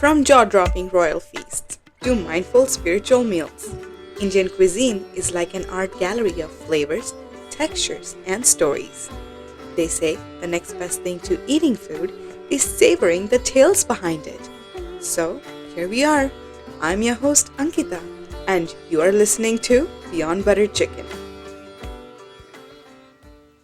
From jaw-dropping royal feasts to mindful spiritual meals, Indian cuisine is like an art gallery of flavors, textures, and stories. They say the next best thing to eating food is savoring the tales behind it. So, here we are. I'm your host Ankita, and you are listening to Beyond Buttered Chicken.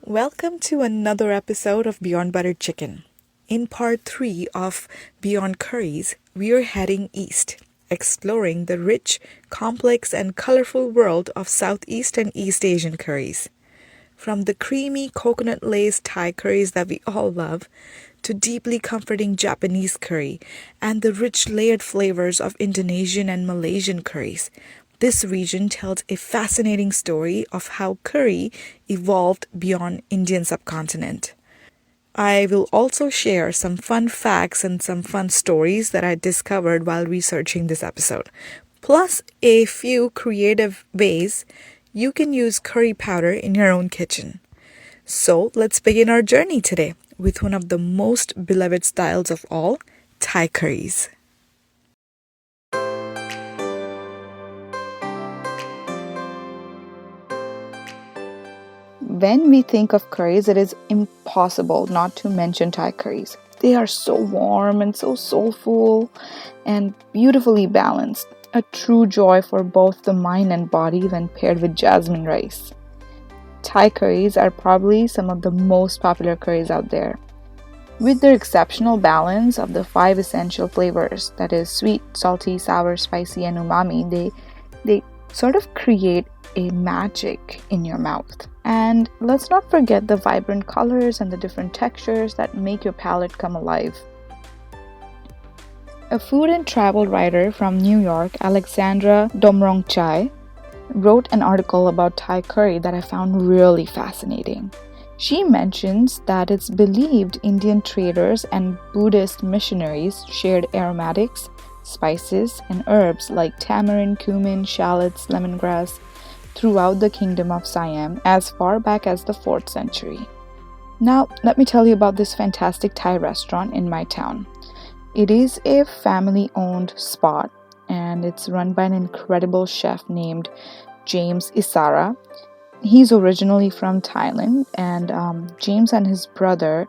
Welcome to another episode of Beyond Buttered Chicken. In part 3 of Beyond Curries, we are heading east, exploring the rich, complex, and colorful world of Southeastern East Asian curries. From the creamy coconut-laced Thai curries that we all love, to deeply comforting Japanese curry and the rich layered flavors of Indonesian and Malaysian curries, this region tells a fascinating story of how curry evolved beyond Indian subcontinent. I will also share some fun facts and some fun stories that I discovered while researching this episode, plus a few creative ways you can use curry powder in your own kitchen. So let's begin our journey today with one of the most beloved styles of all, Thai curries. When we think of curries, it is impossible not to mention Thai curries. They are so warm and so soulful and beautifully balanced. A true joy for both the mind and body when paired with jasmine rice. Thai curries are probably some of the most popular curries out there. With their exceptional balance of the 5 essential flavors, that is sweet, salty, sour, spicy, and umami, they sort of create a magic in your mouth. And let's not forget the vibrant colors and the different textures that make your palate come alive. A food and travel writer from New York, Alexandra Domrongchai, wrote an article about Thai curry that I found really fascinating. She mentions that it's believed Indian traders and Buddhist missionaries shared aromatics, spices, and herbs like tamarind, cumin, shallots, lemongrass throughout the kingdom of Siam as far back as the 4th century. Now, let me tell you about this fantastic Thai restaurant in my town. It is a family-owned spot, and it's run by an incredible chef named James Issara. He's originally from Thailand, and James and his brother,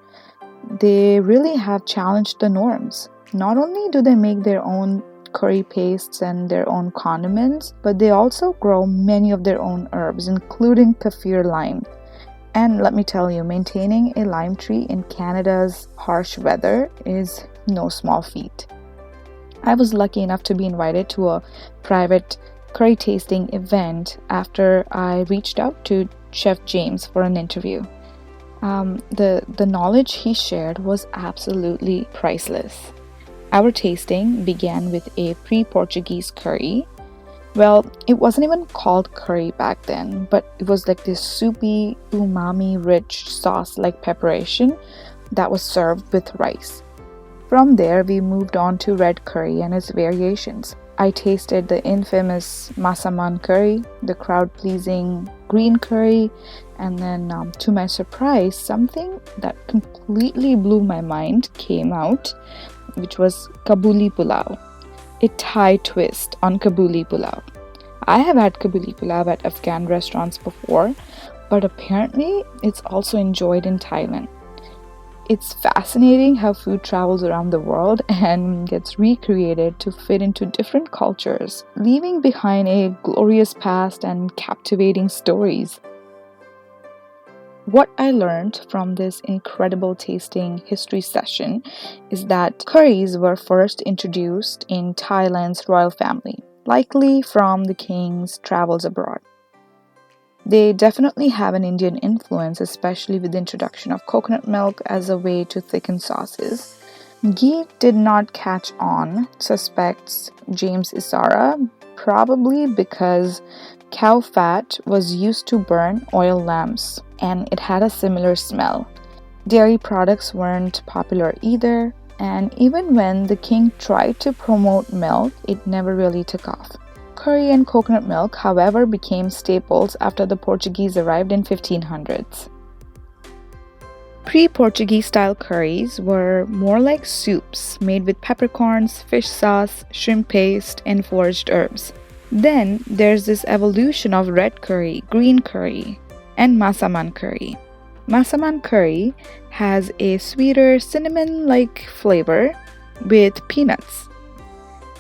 they really have challenged the norms. Not only do they make their own curry pastes and their own condiments, but they also grow many of their own herbs, including kaffir lime. And let me tell you, maintaining a lime tree in Canada's harsh weather is no small feat. I was lucky enough to be invited to a private curry tasting event after I reached out to Chef James for an interview. The knowledge he shared was absolutely priceless. Our tasting began with a pre-Portuguese curry. Well, it wasn't even called curry back then, but it was like this soupy, umami-rich sauce-like preparation that was served with rice. From there, we moved on to red curry and its variations. I tasted the infamous masaman curry, the crowd-pleasing green curry, and then to my surprise, something that completely blew my mind came out, which was kabuli pulao, a Thai twist on kabuli pulao. I have had kabuli pulao at Afghan restaurants before, but apparently it's also enjoyed in Thailand. It's fascinating how food travels around the world and gets recreated to fit into different cultures, leaving behind a glorious past and captivating stories. What I learned from this incredible tasting history session is that curries were first introduced in Thailand's royal family, likely from the king's travels abroad. They definitely have an Indian influence, especially with the introduction of coconut milk as a way to thicken sauces. Ghee did not catch on, suspects James Issara, probably because cow fat was used to burn oil lamps, and it had a similar smell. Dairy products weren't popular either, and even when the king tried to promote milk, it never really took off. Curry and coconut milk, however, became staples after the Portuguese arrived in 1500s. Pre-Portuguese style curries were more like soups made with peppercorns, fish sauce, shrimp paste, and foraged herbs. Then there's this evolution of red curry, green curry, and masaman curry. Masaman curry has a sweeter cinnamon-like flavor with peanuts,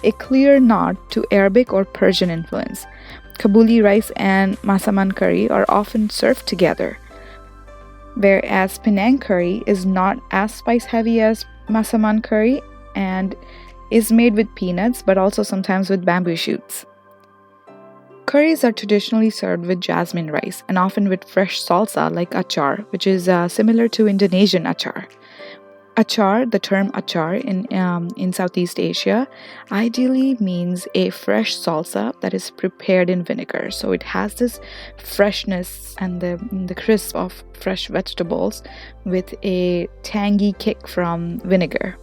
a clear nod to Arabic or Persian influence. Kabuli rice and masaman curry are often served together, whereas Penang curry is not as spice heavy as masaman curry and is made with peanuts but also sometimes with bamboo shoots. Curries are traditionally served with jasmine rice and often with fresh salsa like achar, which is similar to Indonesian achar. Achar, the term achar in Southeast Asia, ideally means a fresh salsa that is prepared in vinegar. So it has this freshness and the crisp of fresh vegetables with a tangy kick from vinegar.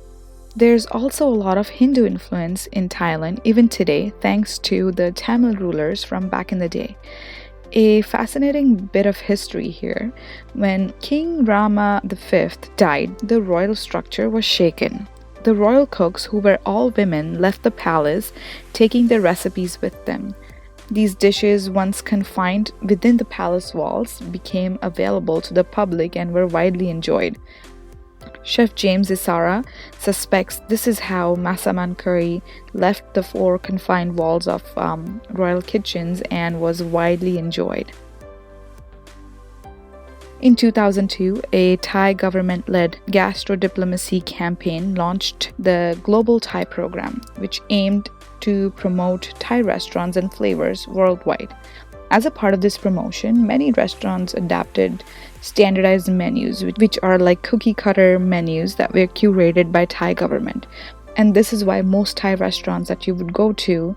There's also a lot of Hindu influence in Thailand even today, thanks to the Tamil rulers from back in the day. A fascinating bit of history here. When King Rama V died, the royal structure was shaken. The royal cooks, who were all women, left the palace, taking their recipes with them. These dishes, once confined within the palace walls, became available to the public and were widely enjoyed. Chef James Issara suspects this is how masaman curry left the four confined walls of royal kitchens and was widely enjoyed. In 2002, a Thai government-led gastro-diplomacy campaign launched the Global Thai Program, which aimed to promote Thai restaurants and flavors worldwide. As a part of this promotion, many restaurants adapted standardized menus, which are like cookie-cutter menus that were curated by Thai government. And this is why most Thai restaurants that you would go to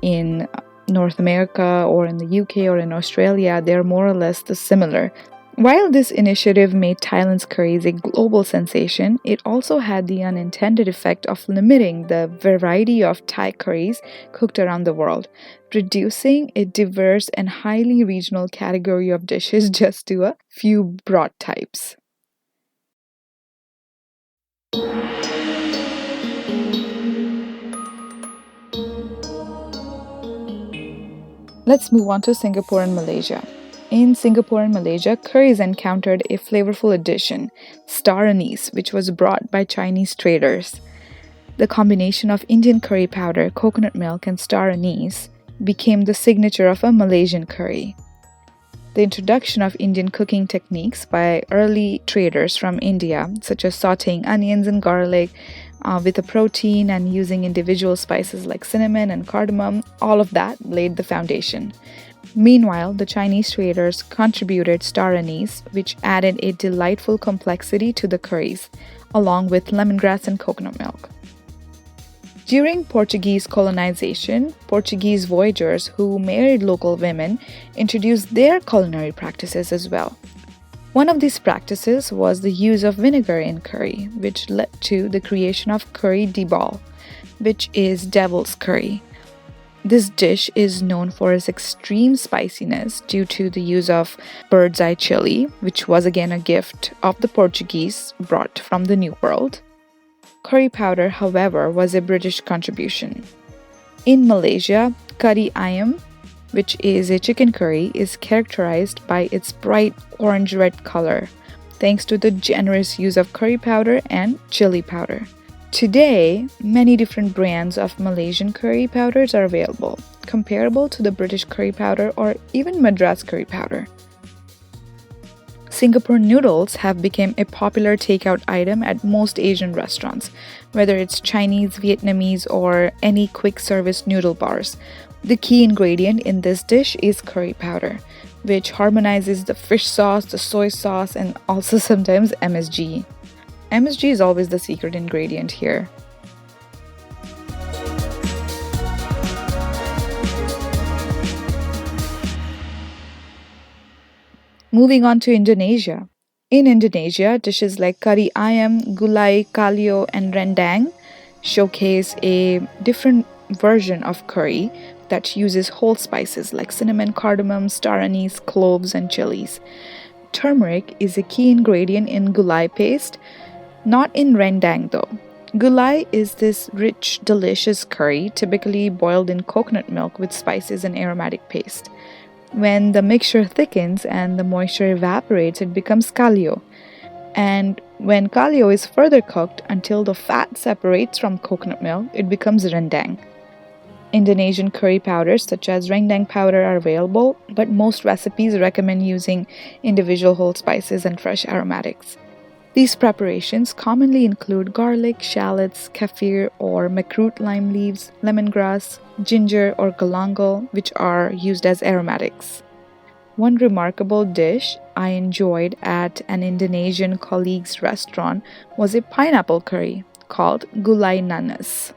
in North America or in the UK or in Australia, they're more or less similar. While this initiative made Thailand's curries a global sensation, it also had the unintended effect of limiting the variety of Thai curries cooked around the world, reducing a diverse and highly regional category of dishes just to a few broad types. Let's move on to Singapore and Malaysia. In Singapore and Malaysia, curries encountered a flavorful addition, star anise, which was brought by Chinese traders. The combination of Indian curry powder, coconut milk, and star anise became the signature of a Malaysian curry. The introduction of Indian cooking techniques by early traders from India, such as sautéing onions and garlic with a protein and using individual spices like cinnamon and cardamom, all of that laid the foundation. Meanwhile, the Chinese traders contributed star anise, which added a delightful complexity to the curries, along with lemongrass and coconut milk. During Portuguese colonization, Portuguese voyagers who married local women introduced their culinary practices as well. One of these practices was the use of vinegar in curry, which led to the creation of curry debal, which is devil's curry. This dish is known for its extreme spiciness due to the use of bird's eye chili, which was again a gift of the Portuguese brought from the New World. Curry powder, however, was a British contribution. In Malaysia, kari ayam, which is a chicken curry, is characterized by its bright orange-red color, thanks to the generous use of curry powder and chili powder. Today, many different brands of Malaysian curry powders are available, comparable to the British curry powder or even Madras curry powder. Singapore noodles have become a popular takeout item at most Asian restaurants, whether it's Chinese, Vietnamese, or any quick service noodle bars. The key ingredient in this dish is curry powder, which harmonizes the fish sauce, the soy sauce, and also sometimes MSG. MSG is always the secret ingredient here. Moving on to Indonesia. In Indonesia, dishes like kari ayam, gulai, kalio, and rendang showcase a different version of curry that uses whole spices like cinnamon, cardamom, star anise, cloves, and chilies. Turmeric is a key ingredient in gulai paste, not in rendang though. Gulai is this rich, delicious curry typically boiled in coconut milk with spices and aromatic paste. When the mixture thickens and the moisture evaporates, it becomes kalio. And when kalio is further cooked until the fat separates from coconut milk, it becomes rendang. Indonesian curry powders such as rendang powder are available, but most recipes recommend using individual whole spices and fresh aromatics. These preparations commonly include garlic, shallots, kaffir or makrut lime leaves, lemongrass, ginger or galangal, which are used as aromatics. One remarkable dish I enjoyed at an Indonesian colleague's restaurant was a pineapple curry called gulai nanas.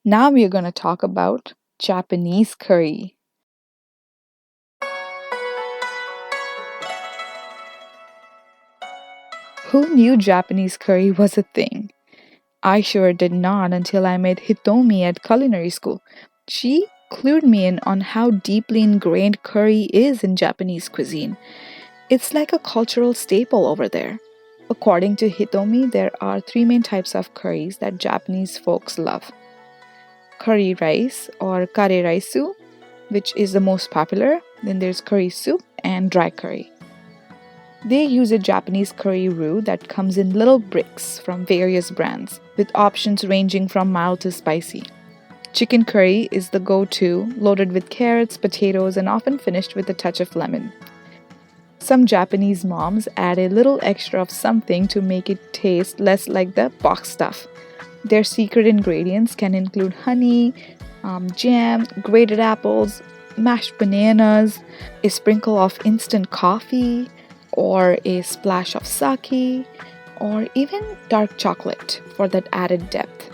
Now we are going to talk about Japanese curry. Who knew Japanese curry was a thing? I sure did not until I met Hitomi at culinary school. She clued me in on how deeply ingrained curry is in Japanese cuisine. It's like a cultural staple over there. According to Hitomi, there are three main types of curries that Japanese folks love: curry rice or kare raisu, which is the most popular. Then there's curry soup and dry curry. They use a Japanese curry roux that comes in little bricks from various brands, with options ranging from mild to spicy. Chicken curry is the go-to, loaded with carrots, potatoes, and often finished with a touch of lemon. Some Japanese moms add a little extra of something to make it taste less like the box stuff. Their secret ingredients can include honey, jam, grated apples, mashed bananas, a sprinkle of instant coffee, or a splash of sake, or even dark chocolate for that added depth.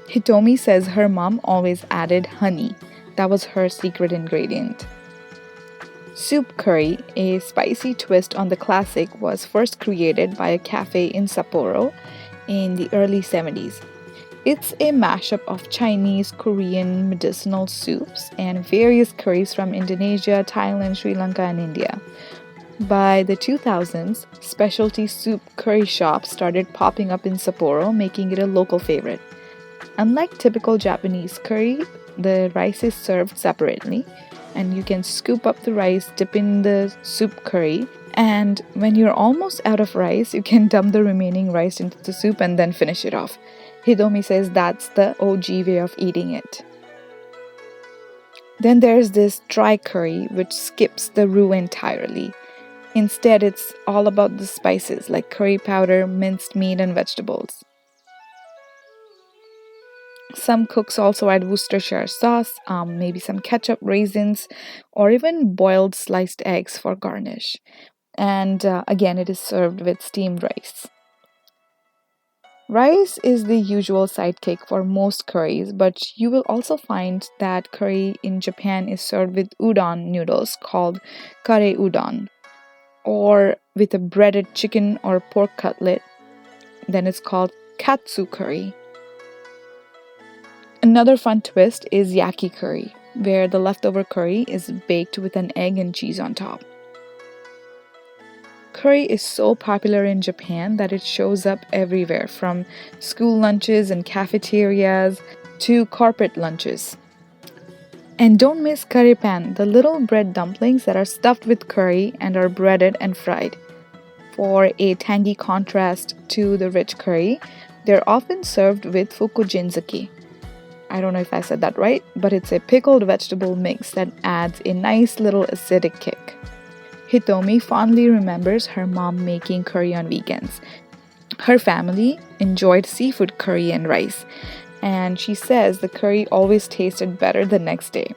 Hitomi says her mom always added honey. That was her secret ingredient. Soup curry, a spicy twist on the classic, was first created by a cafe in Sapporo in the early 70s. It's a mashup of Chinese, Korean, medicinal soups and various curries from Indonesia, Thailand, Sri Lanka, and India. By the 2000s, specialty soup curry shops started popping up in Sapporo, making it a local favorite. Unlike typical Japanese curry, the rice is served separately, and you can scoop up the rice, dip in the soup curry, and when you're almost out of rice, you can dump the remaining rice into the soup and then finish it off. Hitomi says that's the OG way of eating it. Then there's this dry curry, which skips the roux entirely. Instead, it's all about the spices like curry powder, minced meat, and vegetables. Some cooks also add Worcestershire sauce, maybe some ketchup, raisins, or even boiled sliced eggs for garnish. And again, it is served with steamed rice. Rice is the usual sidekick for most curries, but you will also find that curry in Japan is served with udon noodles called kare udon, or with a breaded chicken or pork cutlet. Then it's called katsu curry. Another fun twist is yaki curry, where the leftover curry is baked with an egg and cheese on top. Curry is so popular in Japan that it shows up everywhere, from school lunches and cafeterias to corporate lunches. And don't miss curry pan, the little bread dumplings that are stuffed with curry and are breaded and fried. For a tangy contrast to the rich curry, they're often served with fukujinzuki. I don't know if I said that right, but it's a pickled vegetable mix that adds a nice little acidic kick. Hitomi fondly remembers her mom making curry on weekends. Her family enjoyed seafood curry and rice, and she says the curry always tasted better the next day.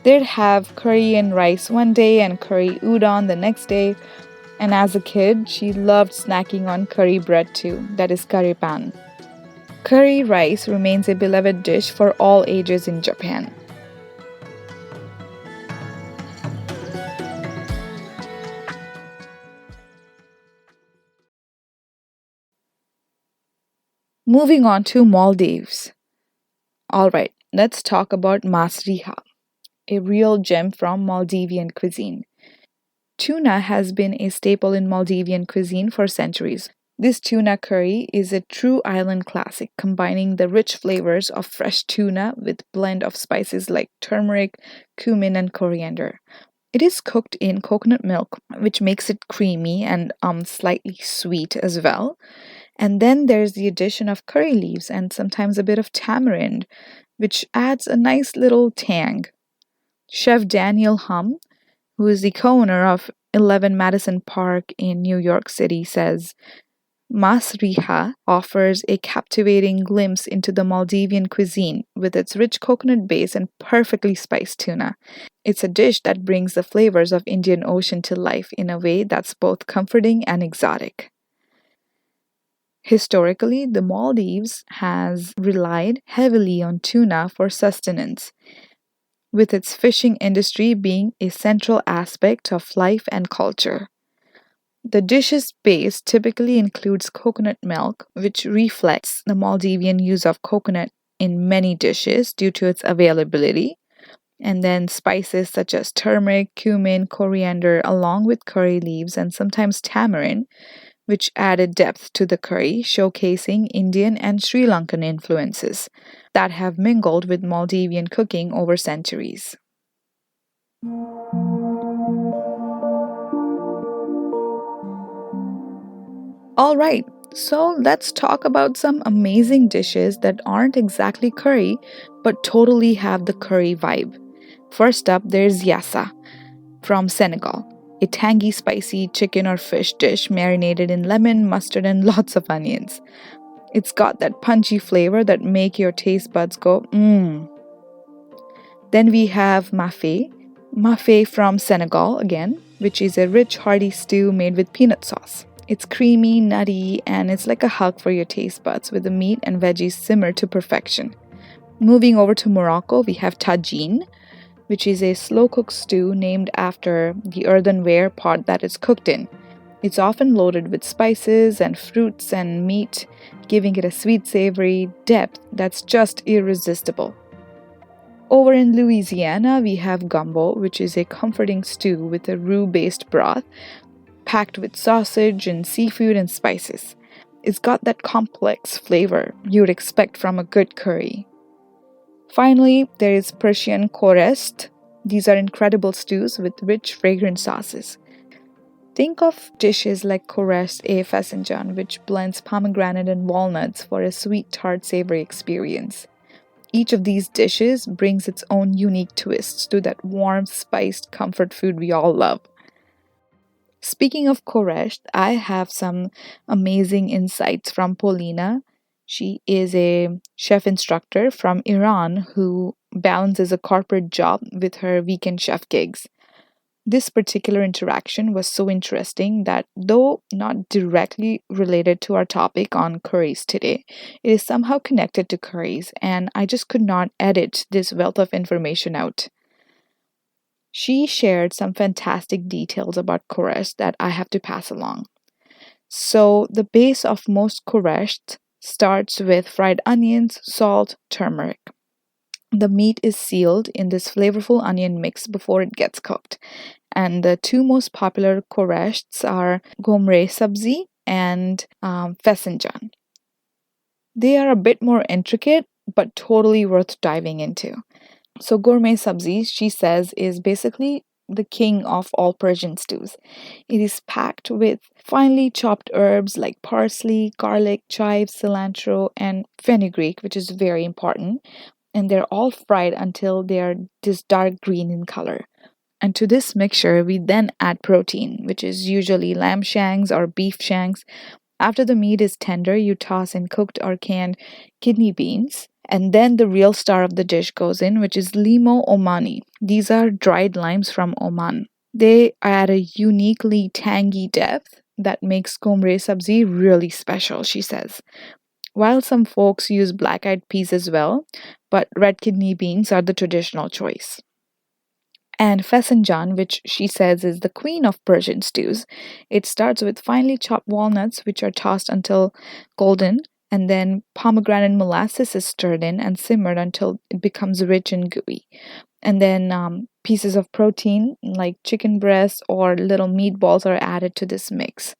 They'd have curry and rice one day and curry udon the next day, and as a kid, she loved snacking on curry bread too, that is curry pan. Curry rice remains a beloved dish for all ages in Japan. Moving on to Maldives. Alright, let's talk about masriha, a real gem from Maldivian cuisine. Tuna has been a staple in Maldivian cuisine for centuries. This tuna curry is a true island classic, combining the rich flavors of fresh tuna with blend of spices like turmeric, cumin, and coriander. It is cooked in coconut milk, which makes it creamy and slightly sweet as well. And then there's the addition of curry leaves and sometimes a bit of tamarind, which adds a nice little tang. Chef Daniel Hum, who is the co owner of 11 Madison Park in New York City, says Masriha offers a captivating glimpse into the Maldivian cuisine with its rich coconut base and perfectly spiced tuna. It's a dish that brings the flavors of Indian Ocean to life in a way that's both comforting and exotic. Historically, the Maldives has relied heavily on tuna for sustenance, with its fishing industry being a central aspect of life and culture. The dish's base typically includes coconut milk, which reflects the Maldivian use of coconut in many dishes due to its availability, and then spices such as turmeric, cumin, coriander, along with curry leaves and sometimes tamarind, which added depth to the curry, showcasing Indian and Sri Lankan influences that have mingled with Maldivian cooking over centuries. All right, so let's talk about some amazing dishes that aren't exactly curry but totally have the curry vibe. First up, there's yassa from Senegal, a tangy, spicy chicken or fish dish marinated in lemon, mustard, and lots of onions. It's got that punchy flavor that make your taste buds go mmm. Then we have mafe from Senegal again, which is a rich, hearty stew made with peanut sauce. It's creamy, nutty, and it's like a hug for your taste buds with the meat and veggies simmer to perfection. Moving over to Morocco, we have tagine, which is a slow cooked stew named after the earthenware pot that it's cooked in. It's often loaded with spices and fruits and meat, giving it a sweet, savory depth that's just irresistible. Over in Louisiana, we have gumbo, which is a comforting stew with a roux based broth packed with sausage and seafood and spices. It's got that complex flavor you'd expect from a good curry. Finally, there is Persian korest. These are incredible stews with rich, fragrant sauces. Think of dishes like korest e fasanjan, which blends pomegranate and walnuts for a sweet, tart, savory experience. Each of these dishes brings its own unique twists to that warm, spiced comfort food we all love. Speaking of Koresh, I have some amazing insights from Polina. She is a chef instructor from Iran who balances a corporate job with her weekend chef gigs. This particular interaction was so interesting that, though not directly related to our topic on curries today, it is somehow connected to curries, and I just could not edit this wealth of information out. She shared some fantastic details about Koresh that I have to pass along. So, the base of most Koresh starts with fried onions, salt, turmeric. The meat is sealed in this flavorful onion mix before it gets cooked. And the two most popular Koreshts are gomre sabzi and fesenjan. They are a bit more intricate, but totally worth diving into. So, gourmet sabzi, she says, is basically the king of all Persian stews. It is packed with finely chopped herbs like parsley, garlic, chives, cilantro, and fenugreek, which is very important. And they're all fried until they are this dark green in color. And to this mixture, we then add protein, which is usually lamb shanks or beef shanks. After the meat is tender, you toss in cooked or canned kidney beans. And then the real star of the dish goes in, which is limo omani. These are dried limes from Oman. They add a uniquely tangy depth that makes gomre sabzi really special, she says. While some folks use black eyed peas as well, but red kidney beans are the traditional choice. And fesenjan, which she says is the queen of Persian stews, it starts with finely chopped walnuts, which are tossed until golden, And then pomegranate molasses is stirred in and simmered until it becomes rich and gooey. And then pieces of protein like chicken breasts or little meatballs are added to this mix.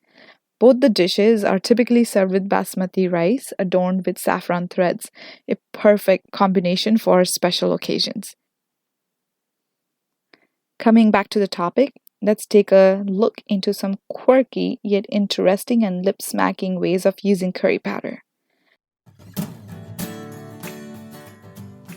Both the dishes are typically served with basmati rice adorned with saffron threads, a perfect combination for special occasions. Coming back to the topic, let's take a look into some quirky yet interesting and lip smacking ways of using curry powder.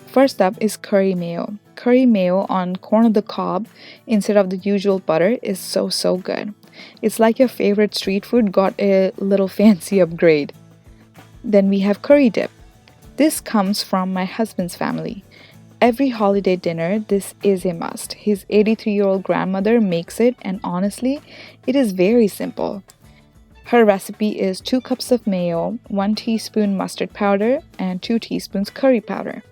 First up is curry mayo. Curry mayo on corn on the cob instead of the usual butter is so good. It's like your favorite street food got a little fancy upgrade. Then we have curry dip. This comes from my husband's family. Every holiday dinner, this is a must. His 83-year-old grandmother makes it, and honestly, it is very simple. Her recipe is 2 cups of mayo, 1 teaspoon mustard powder, and 2 teaspoons curry powder.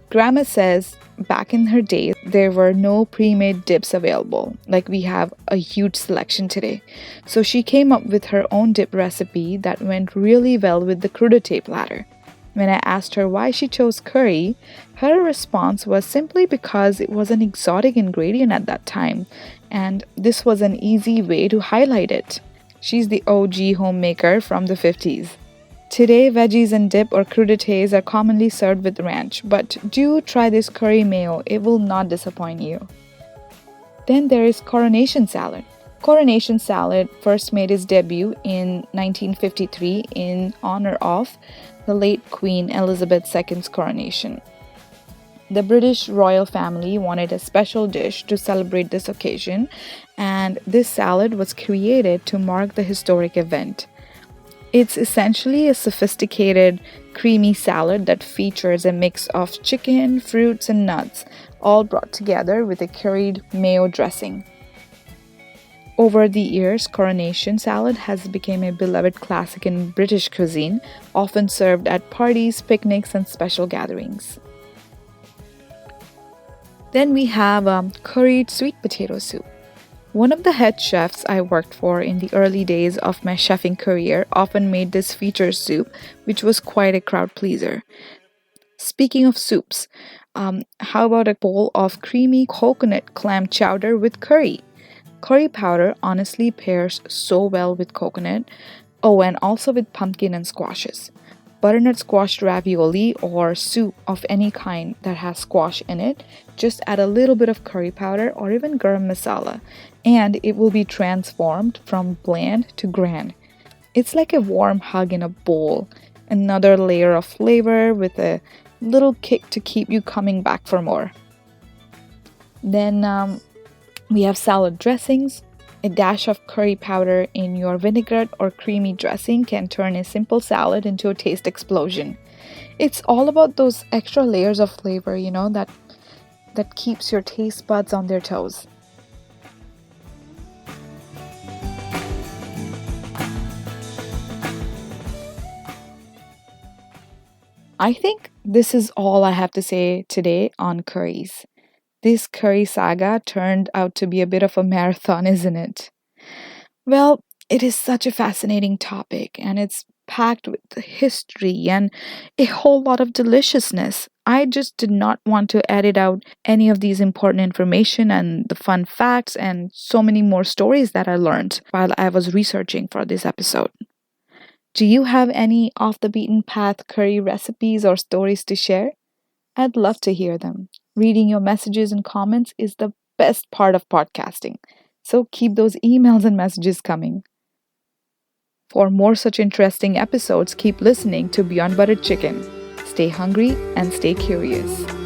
Grandma says back in her day, there were no pre-made dips available, like we have a huge selection today. So she came up with her own dip recipe that went really well with the crudité platter. When I asked her why she chose curry, her response was simply because it was an exotic ingredient at that time, and this was an easy way to highlight it. She's the OG homemaker from the 50s. Today, veggies and dip or crudités are commonly served with ranch, but do try this curry mayo, it will not disappoint you. Then there is coronation salad. Coronation salad first made its debut in 1953 in honor of the late Queen Elizabeth II's coronation. The British royal family wanted a special dish to celebrate this occasion, and this salad was created to mark the historic event. It's essentially a sophisticated, creamy salad that features a mix of chicken, fruits, and nuts, all brought together with a curried mayo dressing. Over the years, coronation salad has become a beloved classic in British cuisine, often served at parties, picnics, and special gatherings. Then we have curried sweet potato soup. One of the head chefs I worked for in the early days of my chefing career often made this feature soup, which was quite a crowd pleaser. Speaking of soups, how about a bowl of creamy coconut clam chowder with curry? Curry powder honestly pairs so well with coconut. Oh, and also with pumpkin and squashes. Butternut squash ravioli or soup of any kind that has squash in it, just add a little bit of curry powder or even garam masala, and it will be transformed from bland to grand. It's like a warm hug in a bowl, another layer of flavor with a little kick to keep you coming back for more. Then we have salad dressings. A dash of curry powder in your vinaigrette or creamy dressing can turn a simple salad into a taste explosion. It's all about those extra layers of flavor, that keeps your taste buds on their toes. I think this is all I have to say today on curries. This curry saga turned out to be a bit of a marathon, isn't it? Well, it is such a fascinating topic and it's packed with history and a whole lot of deliciousness. I just did not want to edit out any of these important information and the fun facts and so many more stories that I learned while I was researching for this episode. Do you have any off the beaten path curry recipes or stories to share? I'd love to hear them. Reading your messages and comments is the best part of podcasting, so keep those emails and messages coming. For more such interesting episodes, keep listening to Beyond Buttered Chicken. Stay hungry and stay curious.